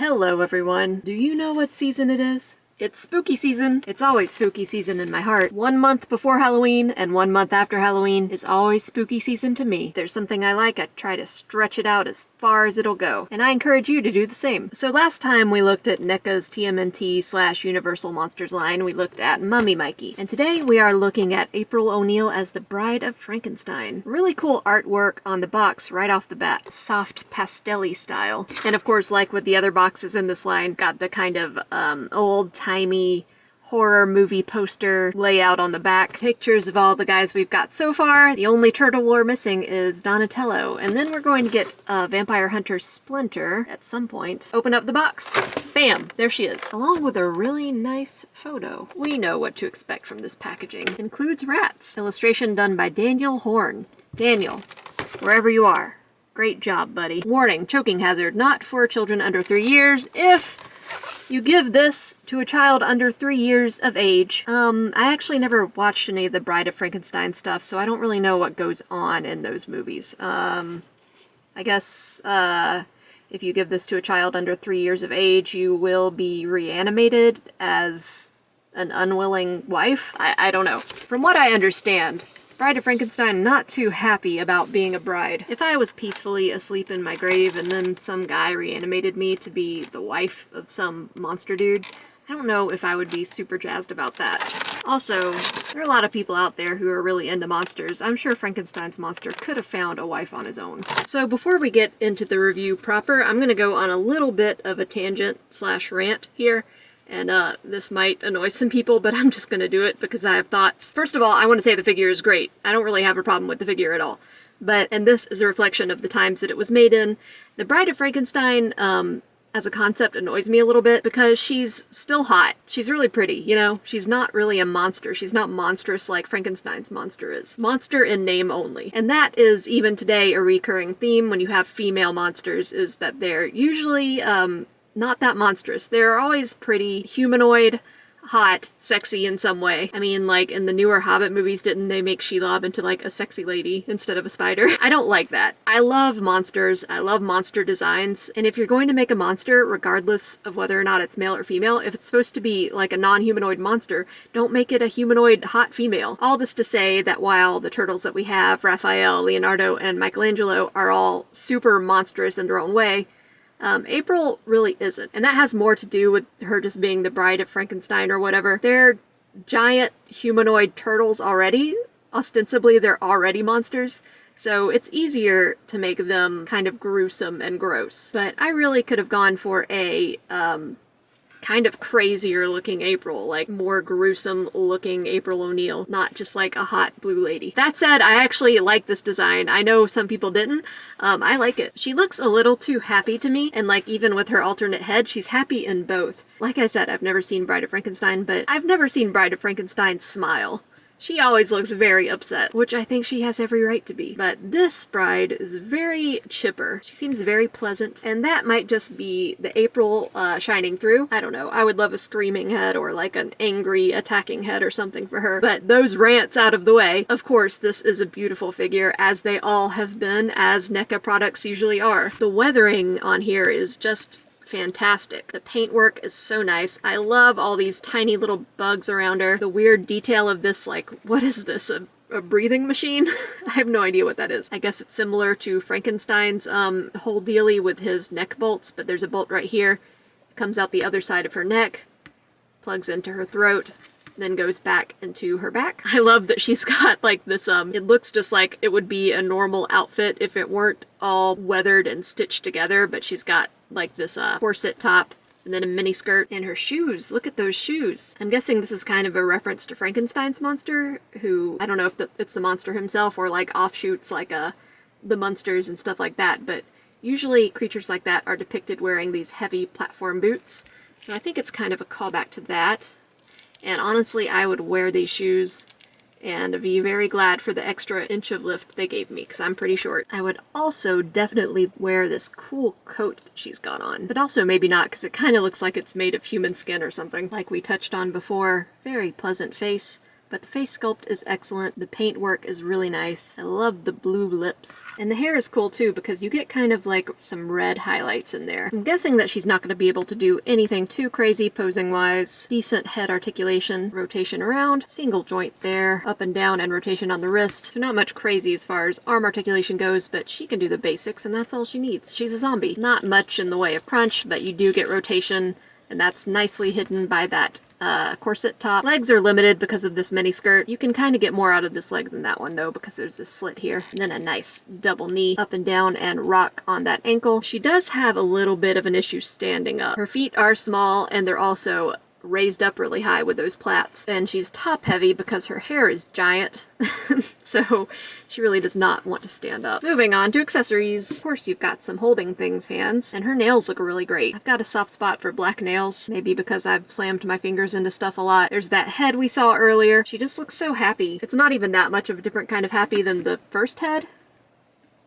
Hello everyone. Do you know what season it is? It's spooky season. It's always spooky season in my heart. 1 month before Halloween and 1 month after Halloween is always spooky season to me. If there's something I like, I try to stretch it out as far as it'll go. And I encourage you to do the same. So last time we looked at NECA's TMNT / Universal Monsters line, we looked at Mummy Mikey. And today we are looking at April O'Neil as the Bride of Frankenstein. Really cool artwork on the box right off the bat. Soft pastel-y style. And of course, like with the other boxes in this line, got the kind of old-timey horror movie poster layout on the back. Pictures of all the guys we've got so far. The only turtle we're missing is Donatello. And then we're going to get Vampire Hunter Splinter at some point. Open up the box. Bam! There she is. Along with a really nice photo. We know what to expect from this packaging. Includes rats. Illustration done by Daniel Horn. Daniel, wherever you are, great job, buddy. Warning, choking hazard, not for children under 3 years. If you give this to a child under 3 years of age. I actually never watched any of the Bride of Frankenstein stuff, so I don't really know what goes on in those movies. I guess if you give this to a child under 3 years of age, you will be reanimated as an unwilling wife? I don't know. From what I understand, Bride of Frankenstein not too happy about being a bride. If I was peacefully asleep in my grave and then some guy reanimated me to be the wife of some monster dude, I don't know if I would be super jazzed about that. Also, there are a lot of people out there who are really into monsters. I'm sure Frankenstein's monster could have found a wife on his own. So before we get into the review proper, I'm gonna go on a little bit of a tangent / rant here. And this might annoy some people, but I'm just gonna do it because I have thoughts. First of all, I want to say the figure is great. I don't really have a problem with the figure at all. And this is a reflection of the times that it was made in. The Bride of Frankenstein, as a concept, annoys me a little bit because she's still hot. She's really pretty, you know? She's not really a monster. She's not monstrous like Frankenstein's monster is. Monster in name only. And that is, even today, a recurring theme when you have female monsters, is that they're usually, not that monstrous. They're always pretty humanoid, hot, sexy in some way. I mean, like in the newer Hobbit movies, didn't they make Shelob into like a sexy lady instead of a spider? I don't like that. I love monsters. I love monster designs. And if you're going to make a monster, regardless of whether or not it's male or female, if it's supposed to be like a non-humanoid monster, don't make it a humanoid hot female. All this to say that while the turtles that we have, Raphael, Leonardo, and Michelangelo, are all super monstrous in their own way, April really isn't. And that has more to do with her just being the Bride of Frankenstein or whatever. They're giant humanoid turtles already. Ostensibly, they're already monsters. So it's easier to make them kind of gruesome and gross. But I really could have gone for a, kind of crazier looking April, like more gruesome looking April O'Neil, not just like a hot blue lady. That said, I actually like this design. I know some people didn't. I like it. She looks a little too happy to me, and like even with her alternate head, she's happy in both. Like I said, I've never seen Bride of Frankenstein, but I've never seen Bride of Frankenstein smile. She always looks very upset, which I think she has every right to be. But this bride is very chipper. She seems very pleasant, and that might just be the April shining through. I don't know. I would love a screaming head or like an angry attacking head or something for her. But those rants out of the way, of course, this is a beautiful figure, as they all have been, as NECA products usually are. The weathering on here is just fantastic. The paintwork is so nice. I love all these tiny little bugs around her. The weird detail of this, like, what is this? A breathing machine? I have no idea what that is. I guess it's similar to Frankenstein's whole dealie with his neck bolts, but there's a bolt right here. It comes out the other side of her neck, plugs into her throat, then goes back into her back. I love that she's got like this, it looks just like it would be a normal outfit if it weren't all weathered and stitched together, but she's got like this corset top and then a mini skirt, and her shoes. Look at those shoes. I'm guessing this is kind of a reference to Frankenstein's monster, who, I don't know if it's the monster himself or like offshoots like the Munsters and stuff like that, but usually creatures like that are depicted wearing these heavy platform boots. So I think it's kind of a callback to that. And honestly, I would wear these shoes and be very glad for the extra inch of lift they gave me, because I'm pretty short. I would also definitely wear this cool coat that she's got on. But also maybe not, because it kind of looks like it's made of human skin or something, like we touched on before. Very pleasant face, but the face sculpt is excellent. The paint work is really nice. I love the blue lips. And the hair is cool too because you get kind of like some red highlights in there. I'm guessing that she's not going to be able to do anything too crazy posing wise. Decent head articulation, rotation around, single joint there, up and down, and rotation on the wrist. So not much crazy as far as arm articulation goes, but she can do the basics and that's all she needs. She's a zombie. Not much in the way of crunch, but you do get rotation, and that's nicely hidden by that corset top. Legs are limited because of this mini skirt. You can kind of get more out of this leg than that one though, because there's this slit here. And then a nice double knee up and down and rock on that ankle. She does have a little bit of an issue standing up. Her feet are small and they're also raised up really high with those plaits, and she's top heavy because her hair is giant so she really does not want to stand up. Moving on to accessories. Of course you've got some holding things hands, and her nails look really great. I've got a soft spot for black nails, maybe because I've slammed my fingers into stuff a lot. There's that head we saw earlier. She just looks so happy. It's not even that much of a different kind of happy than the first head.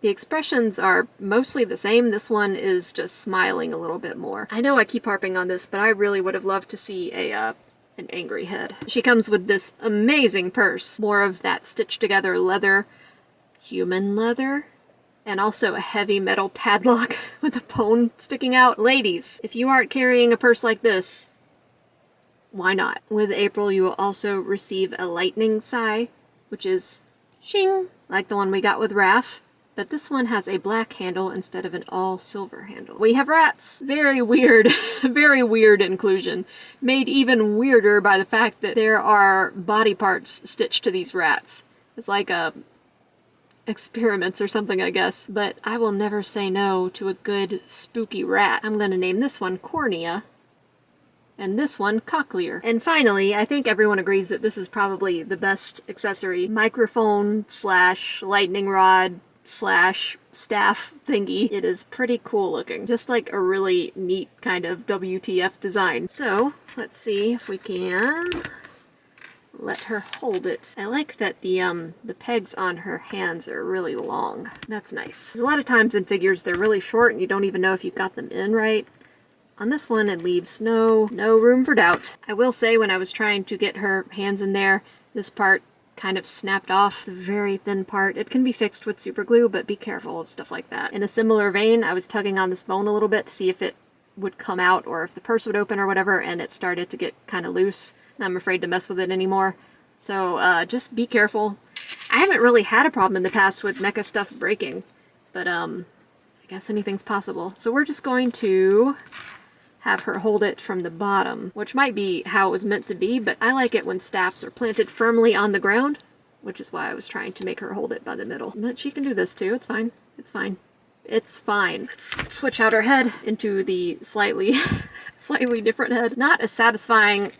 The expressions are mostly the same. This one is just smiling a little bit more. I know I keep harping on this, but I really would have loved to see an angry head. She comes with this amazing purse. More of that stitched together leather, human leather, and also a heavy metal padlock with a bone sticking out. Ladies, if you aren't carrying a purse like this, why not? With April, you will also receive a lightning sigh, which is shing, like the one we got with Raph. But this one has a black handle instead of an all silver handle. We have rats. Very weird, very weird inclusion. Made even weirder by the fact that there are body parts stitched to these rats. It's like experiments or something, I guess. But I will never say no to a good spooky rat. I'm gonna name this one Cornea, and this one Cochlear. And finally, I think everyone agrees that this is probably the best accessory. Microphone / lightning rod / staff thingy. It is pretty cool looking. Just like a really neat kind of WTF design. So, let's see if we can let her hold it. I like that the pegs on her hands are really long. That's nice. A lot of times in figures they're really short and you don't even know if you got them in right. On this one it leaves no room for doubt. I will say when I was trying to get her hands in there, this part kind of snapped off. It's a very thin part. It can be fixed with super glue, but be careful of stuff like that. In a similar vein, I was tugging on this bone a little bit to see if it would come out or if the purse would open or whatever, and it started to get kind of loose, and I'm afraid to mess with it anymore. So just be careful. I haven't really had a problem in the past with NECA stuff breaking, but I guess anything's possible. So we're just going to have her hold it from the bottom, which might be how it was meant to be, but I like it when staffs are planted firmly on the ground, which is why I was trying to make her hold it by the middle. But she can do this too. It's fine. It's fine. It's fine. Let's switch out her head into the slightly different head. Not as satisfying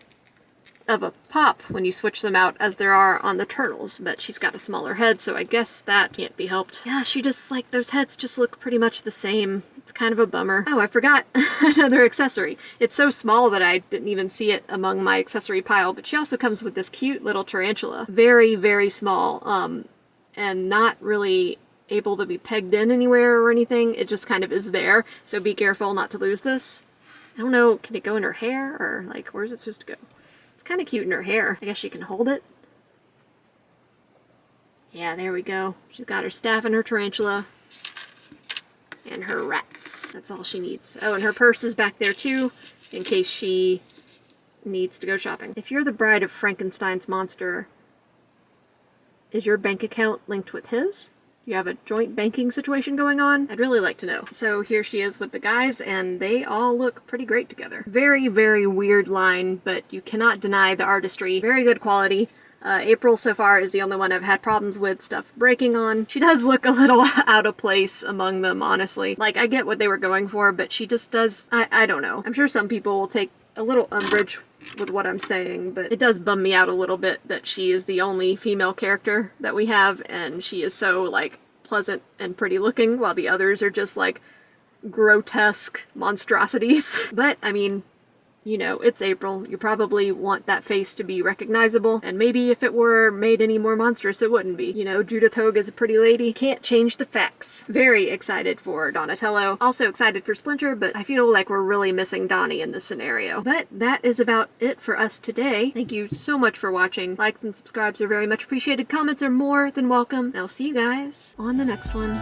of a pop when you switch them out as there are on the turtles, but she's got a smaller head, so I guess that can't be helped. Yeah, she just, like, those heads just look pretty much the same. It's kind of a bummer. Oh, I forgot another accessory. It's so small that I didn't even see it among my accessory pile, but she also comes with this cute little tarantula. Very, very small, and not really able to be pegged in anywhere or anything. It just kind of is there, so be careful not to lose this. I don't know, can it go in her hair, or, like, where's it supposed to go? Kind of cute in her hair. I guess she can hold it. Yeah, there we go. She's got her staff and her tarantula. And her rats. That's all she needs. Oh, and her purse is back there too, in case she needs to go shopping. If you're the bride of Frankenstein's monster, is your bank account linked with his? You have a joint banking situation going on? I'd really like to know. So here she is with the guys, and they all look pretty great together. Very, very weird line, but you cannot deny the artistry. Very good quality. April so far is the only one I've had problems with stuff breaking on. She does look a little out of place among them, honestly. Like, I get what they were going for, but she just does, I don't know. I'm sure some people will take a little umbrage with what I'm saying, but it does bum me out a little bit that she is the only female character that we have, and she is so, like, pleasant and pretty looking, while the others are just, like, grotesque monstrosities. But, I mean, You know, it's April. You probably want that face to be recognizable, and maybe if it were made any more monstrous, it wouldn't be. You know, Judith Hoag is a pretty lady. Can't change the facts. Very excited for Donatello. Also excited for Splinter, but I feel like we're really missing Donnie in this scenario. But that is about it for us today. Thank you so much for watching. Likes and subscribes are very much appreciated. Comments are more than welcome. And I'll see you guys on the next one.